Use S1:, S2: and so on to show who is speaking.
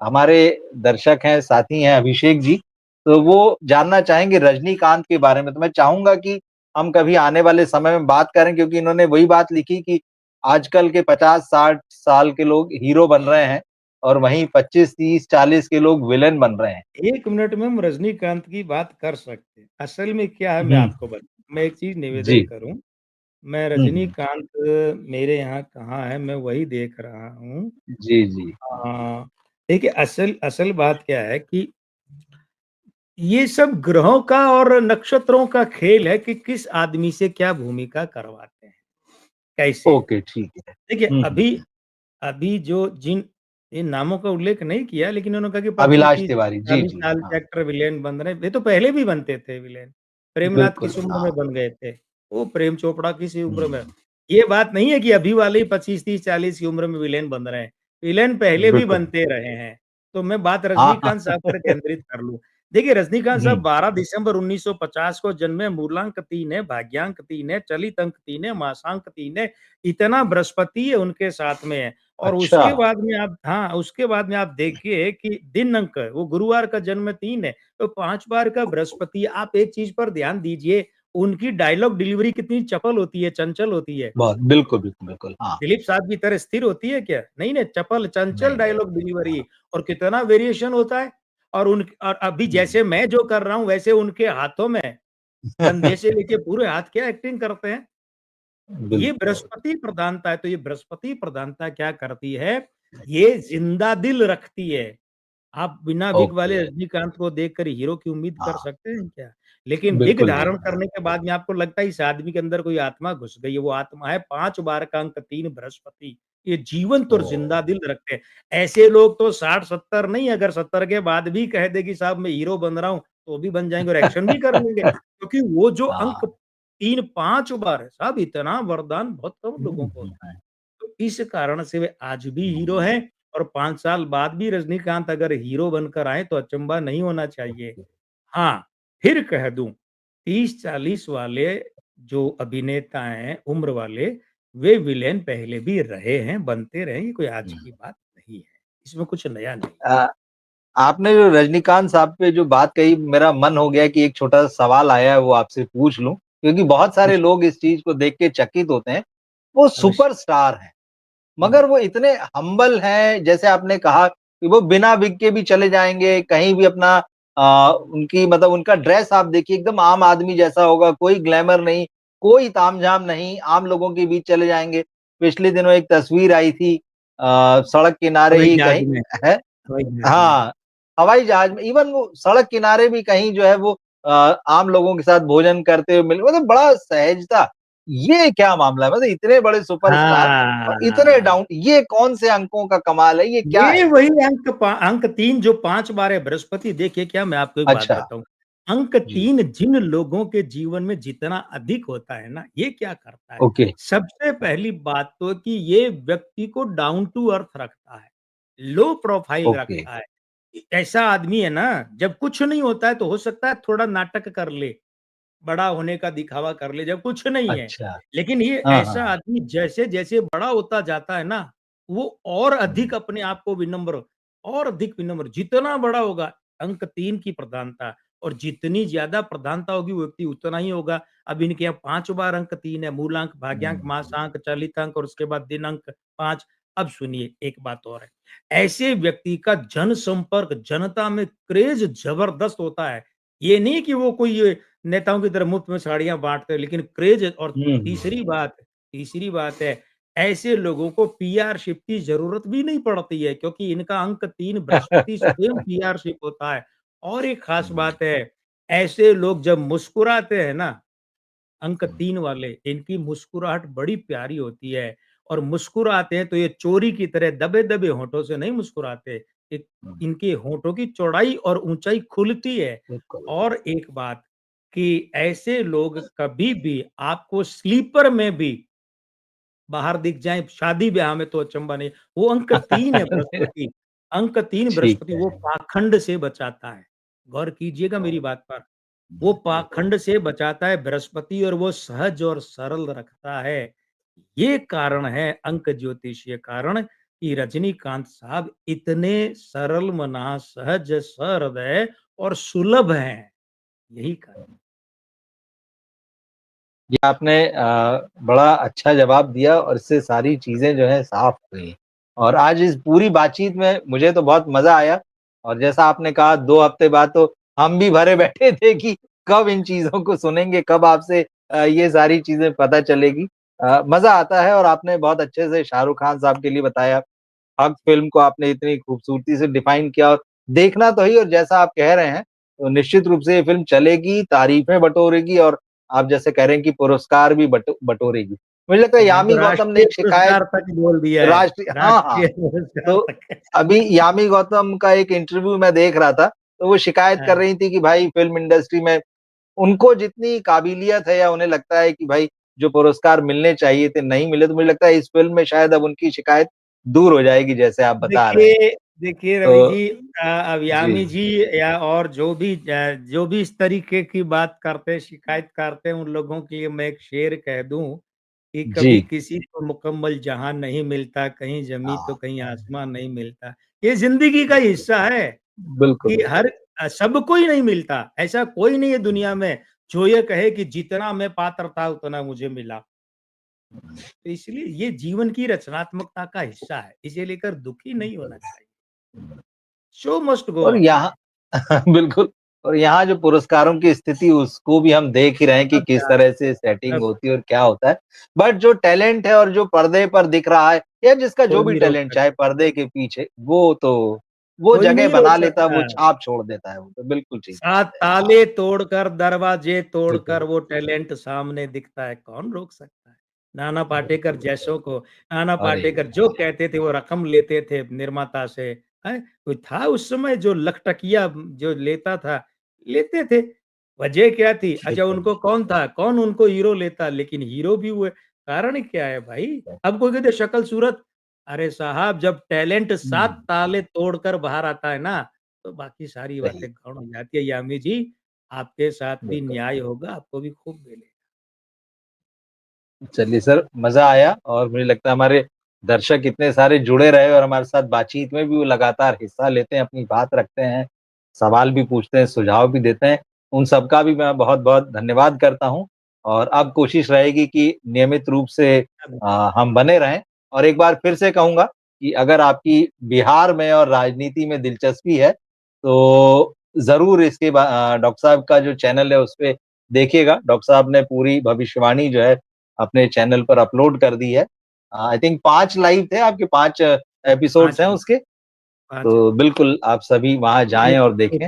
S1: हमारे दर्शक हैं, साथी हैं अभिषेक जी, तो वो जानना चाहेंगे रजनीकांत के बारे में। तो मैं चाहूँगा कि हम कभी आने वाले समय में बात करें क्योंकि इन्होंने वही बात लिखी कि आजकल के 50-60 साल के लोग हीरो बन रहे हैं और वहीं 25, 30, 40 के लोग विलेन बन रहे हैं।
S2: 1 मिनट में हम रजनीकांत की बात कर सकते हैं। असल में क्या है मैं
S1: हुँ,
S2: आपको मैं एक चीज़ निवेदन
S1: जी।
S2: करूँ, मैं
S1: हुँ, हुँ।
S2: रजनीकांत मेरे यहाँ कहाँ है मैं वही देख रहा हूँ।
S1: जी, जी।
S2: देखिए असल असल बात क्या है कि ये सब ग्रहों का और नक्षत्रों का खेल है कि किस आदमी से क्या भूमिका करवाते हैं, कैसे?
S1: ओके, ठीक है।
S2: देखिए
S1: हुँ, हुँ,
S2: अभी
S1: हुँ।
S2: अभी जो जिन इन नामों का उल्लेख नहीं किया लेकिन उन्होंने कहा कि
S1: अभिलाष
S2: 25-30
S1: तिवारी, जी,
S2: 40
S1: जी।
S2: साल के
S1: हाँ,
S2: एक्टर विलेन बन रहे हैं। ये तो पहले भी बनते थे विलेन। प्रेमनाथ
S1: बिल्कुल,
S2: किस उम्र
S1: हाँ।
S2: में बन गए थे? वो प्रेम चोपड़ा किस उम्र में?
S1: हुँ,
S2: ये बात नहीं है कि अभी वाले ही 25, 30, 40 की उम्र में विलेन बन रहे हैं। विलेन पहले भी
S1: बिल्कुल।
S2: बनते रहे हैं। तो मैं बात
S1: हाँ, हाँ।
S2: रजनीकांत साहब पर केंद्रित कर लूँ। देखिए रजनीकांत
S1: हुँ,
S2: साहब 12 दिसंबर 1950 को जन्मे, मूलांक 3 है, भाग्यांक 3 है, चलित अंक 3 है, मासांक 3 है। इतना बृहस्पति है उनके साथ में है। और
S1: अच्छा।
S2: उसके बाद में आप हाँ, उसके बाद में आप देखिए कि दिन अंक वो गुरुवार का जन्म 3 है, तो 5 बार का बृहस्पति आप एक चीज़ पर ध्यान दीजिए, उनकी डायलॉग डिलीवरी कितनी चपल होती है, चंचल होती है।
S1: बहुत बिल्कुल, बिल्कुल, बिल्कुल। हाँ,
S2: दिलीप साहब की तरह स्थिर होती है क्या? नहीं, नहीं, चपल, चंचल
S1: नहीं, नहीं।
S2: डायलॉग डिलीवरी
S1: हाँ।
S2: और कितना वेरिएशन होता है। और अभी
S1: हुँ,
S2: जैसे मैं जो कर रहा हूँ, वैसे उनके हाथों में कंधे से लेके पूरे हाथ क्या एक्टिंग करते हैं। ये
S1: बिल्कुल।
S2: बृहस्पति प्रधानता है, तो ये बृहस्पति प्रधानता क्या करती है, ये ज़िंदा दिल रखती है। आप बिना विग वाले
S1: ओके।
S2: रजनीकांत को देखकर हीरो की उम्मीद कर
S1: हाँ,
S2: सकते हैं क्या? लेकिन विग
S1: बिल्कुल नहीं।
S2: धारण
S1: हाँ,
S2: करने के बाद में आपको लगता है इस आदमी के अंदर कोई आत्मा घुस गई है, वो आत्मा है 5 बार का अंक 3 बृहस्पति। ये जीवंत और
S1: ओह!
S2: जिंदा दिल रखते हैं। ऐसे लोग तो 60-70 नहीं, अगर 70 के बाद भी कह दे कि साहब मैं हीरो बन रहा हूँ, तो भी बन जाएँगे और एक्शन भी कर लेंगे। क्योंकि वो जो अंक
S1: हाँ।
S2: 3-5 बार है, साहब इतना वरदान बहुत कम
S1: हुँ,
S2: लोगों को
S1: हुँ,
S2: होता है।
S1: हुँ।
S2: तो इस कारण से वे आज भी हीरो
S1: हुँ,
S2: हैं और 5 साल बाद भी रजनीकांत अगर हीरो बनकर आएँ तो अचंभा नहीं होना चाहिए।
S1: ओके।
S2: हाँ, फिर कह दूँ 30-40 वाले जो अभिनेता हैं उम्र वाले, वे विलेन पहले भी रहे हैं, बनते रहे हैं, ये कोई आज
S1: हुँ।
S2: की बात नहीं है। इसमें कुछ नया नहीं है।
S1: अ, आपने जो रजनीकांत साहब पे जो बात कही, मेरा मन हो गया कि एक छोटा-सा सवाल आया है, वो आपसे पूछ लूँ, क्योंकि बहुत सारे
S2: पूछिए,
S1: लोग इस चीज़ को देख के चकित होते हैं। वो
S2: अवश्य।
S1: सुपरस्टार हैं।
S2: हुँ,
S1: मगर वो इतने हम्बल हैं, जैसे आपने कहा कि वो बिना विग के भी चले जाएँगे, कहीं भी अपना उनकी मतलब उनका ड्रेस आप देखिए एकदम आम आदमी जैसा होगा, कोई ग्लैमर नहीं, कोई तामझाम नहीं, आम लोगों के बीच चले जाएँगे। पिछले दिनों एक तस्वीर आई थी सड़क किनारे
S2: हवाई
S1: ही
S2: जहाज
S1: कहीं
S2: में
S1: है
S2: हवाई जहाज में।
S1: हाँ, हवाई जहाज में इवन वो सड़क किनारे भी कहीं जो है वो अ, आम लोगों के साथ भोजन करते हुए मिले मतलब बड़ा सहजता। ये क्या मामला है? मतलब इतने बड़े सुपरस्टार और इतने
S2: हाँ।
S1: डाउन ये कौन से अंकों का कमाल है? ये क्या
S2: ये
S1: है?
S2: वही अंक 3 जो 5 बार है बृहस्पति देखिए क्या मैं आपको एक बात
S1: अच्छा,
S2: बताऊँ। अंक
S1: जी,
S2: 3 जिन लोगों के जीवन में जितना अधिक होता है ना, ये क्या करता है?
S1: ओके,
S2: सबसे पहली बात तो कि ये व्यक्ति को डाउन टू अर्थ रखता है, लो प्रोफाइल
S1: ओके।
S2: रखता है। ऐसा आदमी है ना, जब कुछ नहीं होता है तो हो सकता है थोड़ा नाटक कर ले, बड़ा होने का दिखावा कर ले जब कुछ नहीं है।
S1: अच्छा,
S2: लेकिन ये
S1: हाँ, हाँ,
S2: ऐसा
S1: हाँ।
S2: आदमी जैसे-जैसे बड़ा होता जाता है ना, वो और
S1: हुँ,
S2: अधिक अपने आप को विनम्र और अधिक विनम्र जितना बड़ा होगा अंक 3 की प्रधानता और जितनी ज़्यादा प्रधानता होगी वो व्यक्ति उतना ही होगा। अब इनके यहाँ 5 बार अंक 3 है, मूलांक, भाग्यांक,
S1: हुँ,
S2: मासांक, चलितांक और उसके बाद दिनांक 5। अब सुनिए एक बात और है, ऐसे व्यक्ति का जनसंपर्क जनता में क्रेज़ ज़बरदस्त होता है। ये नहीं कि वो कोई नेताओं की तरह मुफ्त में साड़ियाँ बाँटते हैं, लेकिन क्रेज़ और
S1: हुँ, हुँ,
S2: तीसरी बात है, ऐसे लोगों को पीआरशिप की ज़रूरत भी नहीं पड़ती है क्योंकि इनका अंक 3 बृहस्पति स्वयं पीआरशिप होता है। और एक ख़ास
S1: हुँ,
S2: बात है, ऐसे लोग जब मुस्कुराते हैं ना, अंक
S1: हुँ,
S2: 3 वाले, इनकी मुस्कुराहट बड़ी प्यारी होती है और मुस्कुराते हैं तो ये चोरी की तरह दबे-दबे होठों से नहीं मुस्कुराते। इ
S1: हुँ,
S2: इनके होठों की चौड़ाई और ऊँचाई खुलती है।
S1: बिल्कुल।
S2: और एक बात कि ऐसे लोग कभी भी आपको स्लीपर में भी बाहर दिख जाएँ, शादी-ब्याह में तो अचंभा नहीं। वो अंक 3 है बृहस्पति, अंक 3
S1: ठीक
S2: बृहस्पति
S1: है।
S2: वो पाखंड से बचाता है। गौर कीजिएगा मेरी
S1: ओह!
S2: बात पर। वो
S1: हुँ, बिल्कुल।
S2: पाखंड से बचाता है बृहस्पति और वो सहज और सरल रखता है। ये कारण है अंक ज्योतिषीय कारण कि रजनीकांत साहब इतने सरल मना, सहज, सहृदय और सुलभ हैं, यही कारण।
S1: ये आपने बड़ा अच्छा जवाब दिया और इससे सारी चीज़ें जो है साफ हुई। और आज इस पूरी बातचीत में मुझे तो बहुत मज़ा आया और जैसा आपने कहा 2 हफ्ते बाद तो हम भी भरे बैठे थे कि कब इन चीज़ों को सुनेंगे, कब आपसे ये सारी चीज़ें पता चलेगी। मज़ा आता है और आपने बहुत अच्छे से शाहरुख खान साहब के लिए बताया। हक फ़िल्म को आपने इतनी खूबसूरती से डिफ़ाइन किया और देखना तो ही और जैसा आप कह रहे हैं, तो निश्चित रूप से ये फ़िल्म चलेगी, तारीफ़ें बटोरेगी और आप जैसे कह रहे हैं कि पुरस्कार भी बटोरेगी। मुझे लगता है
S2: मैंने तो
S1: यामी गौतम ने
S2: राष्ट्रीय
S1: एक शिकायत
S2: पुरस्कार तक बोल दिया है,
S1: राष्ट्रीय हाँ, हाँ।
S2: राष्ट्रीय पुरस्कार
S1: तो
S2: तक।
S1: अभी यामी गौतम का एक इंटरव्यू मैं देख रहा था, तो वो शिकायत कर
S2: हाँ,
S1: रही थी कि भाई फ़िल्म इंडस्ट्री में उनको जितनी काबिलियत है या उन्हें लगता है कि भाई जो पुरस्कार मिलने चाहिए थे, नहीं मिले, तो मुझे लगता है इस फ़िल्म में शायद अब उनकी शिकायत दूर हो जाएगी जैसे आप बता रहे हैं।
S2: देखिए देखिए रवि
S1: तो
S2: जी, अब
S1: जी,
S2: यामी जी या और जो भी इस तरीके की बात करते हैं, शिकायत करते हैं, उन लोगों के लिए मैं एक शेर कह दूं कि कभी
S1: जी।
S2: किसी को मुकम्मल जहां नहीं मिलता, कहीं जमी तो
S1: हाँ,
S2: कहीं आसमान नहीं मिलता। ये जिंदगी का
S1: बिल्कुल,
S2: हिस्सा है
S1: बिल्कुल,
S2: कि हर सबको ही नहीं मिलता। ऐसा कोई नहीं है दुनिया में जो ये कहे कि जितना मैं पात्र था उतना मुझे मिला। तो इसलिए ये जीवन की रचनात्मकता का हिस्सा है। इसे लेकर दुखी नहीं होना
S1: बिल्कुल।
S2: चाहिए। शो मस्ट गो
S1: और
S2: ऑन।
S1: यहाँ बिल्कुल और यहाँ जो पुरस्कारों की स्थिति उसको भी हम देख ही रहे हैं कि
S2: अब
S1: किस
S2: क्या
S1: तरह से सेटिंग
S2: अब
S1: होती है और क्या होता है। बट जो टैलेंट है और जो पर्दे पर दिख रहा है या जिसका जो
S2: कोई
S1: भी
S2: नहीं रोक
S1: टैलेंट चाहे
S2: सकता,
S1: पर्दे के पीछे वो
S2: कोई
S1: जगह
S2: नहीं रोक
S1: बना लेता है, वो
S2: सकता।
S1: छाप छोड़ देता है वो तो बिल्कुल ठीक बात
S2: 7
S1: है।
S2: ताले तोड़कर, दरवाजे तोड़कर
S1: बिल्कुल,
S2: वो टैलेंट सामने दिखता है, कौन रोक सकता है? नाना पाटेकर
S1: बिल्कुल।
S2: जैसों को नाना
S1: अरे!
S2: पाटेकर जो कहते थे वो रकम लेते थे निर्माता से, हैं? कोई था उस समय जो लखटकिया जो लेता था, लेते थे। वजह क्या थी? अच्छा
S1: बिल्कुल,
S2: उनको कौन था? कौन उनको हीरो लेता? लेकिन हीरो भी हुए। कारण क्या है भाई? अब कोई कहते शक्ल-सूरत, अरे साहब जब टैलेंट
S1: हुँ,
S2: 7 ताले तोड़कर बाहर आता है ना, तो बाकी सारी
S1: सही,
S2: बातें गौण हो जाती है। यामी जी, आपके साथ भी
S1: बिल्कुल।
S2: न्याय होगा, आपको भी खूब मिलेगा।
S1: चलिए सर, मज़ा आया और मुझे लगता है हमारे दर्शक इतने सारे जुड़े रहे और हमारे साथ बातचीत में भी वो लगातार हिस्सा लेते हैं, अपनी बात रखते हैं, सवाल भी पूछते हैं, सुझाव भी देते हैं। उन सबका भी मैं बहुत-बहुत धन्यवाद करता हूँ और अब कोशिश रहेगी कि नियमित रूप से हम बने रहें और एक बार फिर से कहूँगा कि अगर आपकी बिहार में और राजनीति में दिलचस्पी है, तो ज़रूर डॉक्टर साहब का जो चैनल है, उसपे देखिएगा। डॉक्टर साहब ने पूरी भविष्यवाणी जो है अपने चैनल पर अपलोड कर दी है। आई थिंक 5 लाइव थे आपके 5 एपिसोड्स
S2: 5
S1: हैं
S2: हैं,
S1: उसके,
S2: 5 हैं।
S1: तो बिल्कुल आप सभी वहाँ
S2: ये
S1: जाएँ और देखें।